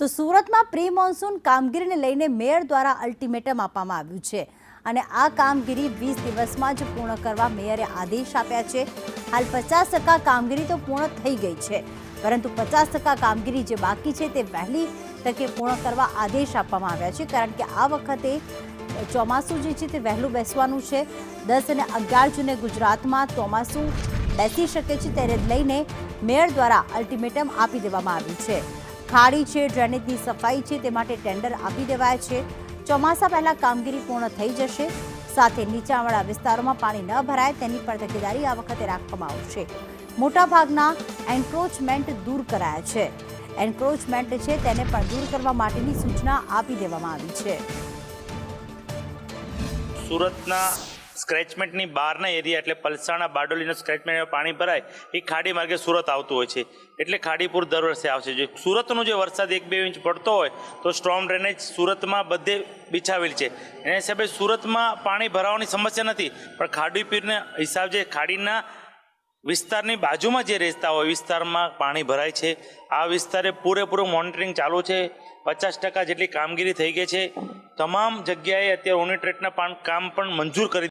તો સુરતમાં pre monsoon કામગીરીને લઈને મેયર દ્વારા અલ્ટિમેટમ આપવામાં આવ્યું છે અને આ કામગીરી 20 દિવસમાં જ પૂર્ણ કરવા મેયરે આદેશ આપ્યા છે। હાલ 50% કામગીરી તો પૂર્ણ થઈ ગઈ છે, પરંતુ 50% કામગીરી જે બાકી છે તે વહેલી તકે પૂર્ણ કરવા આદેશ આપવામાં આવ્યા છે, કારણ કે આ વખતે ચોમાસું જે છે તે વહેલું બેસવાનું છે। 10 અને 11 જૂને ગુજરાતમાં ચોમાસું બેસી શકે છે, તેને લઈને મેયર દ્વારા અલ્ટિમેટમ આપી દેવામાં આવ્યું છે। ખાડી છે, ડ્રેનેજની સફાઈ છે, તે માટે ટેન્ડર આપી દેવાયા છે। ચોમાસા પહેલા કામગીરી પૂર્ણ થઈ જશે, સાથે નીચાણવાળા વિસ્તારોમાં પાણી ન ભરાય તેની પણ તકેદારી આ વખતે રાખવામાં આવશે। મોટાભાગના એન્ક્રોચમેન્ટ દૂર કરાયા છે। એન્ક્રોચમેન્ટ છે તેને પણ દૂર કરવા માટેની સૂચના આપી દેવામાં આવી છે। સુરતના સ્ક્રેચમેન્ટની બહારના એરિયા એટલે પલસાણા બારડોલીનો સ્ક્રેચમેન્ટ પાણી ભરાય એ ખાડી માર્ગે સુરત આવતું હોય છે, એટલે ખાડીપુર દર વર્ષે આવશે। જો સુરતનો જે વરસાદ 1-2 ઇંચ પડતો હોય તો સ્ટ્રોમ ડ્રેનેજ સુરતમાં બધે બિછાવેલ છે, એના હિસાબે સુરતમાં પાણી ભરાવાની સમસ્યા નથી। પણ ખાડીપીરના હિસાબ જે ખાડીના વિસ્તારની બાજુમાં જે રહેતા હોય વિસ્તારમાં પાણી ભરાય છે, આ વિસ્તારે પૂરેપૂરું મોનિટરિંગ ચાલુ છે। 50% જેટલી કામગીરી થઈ ગઈ છે। તમામ જગ્યાએ અત્યારે યુનિટ રેટના કામ પણ મંજૂર કરી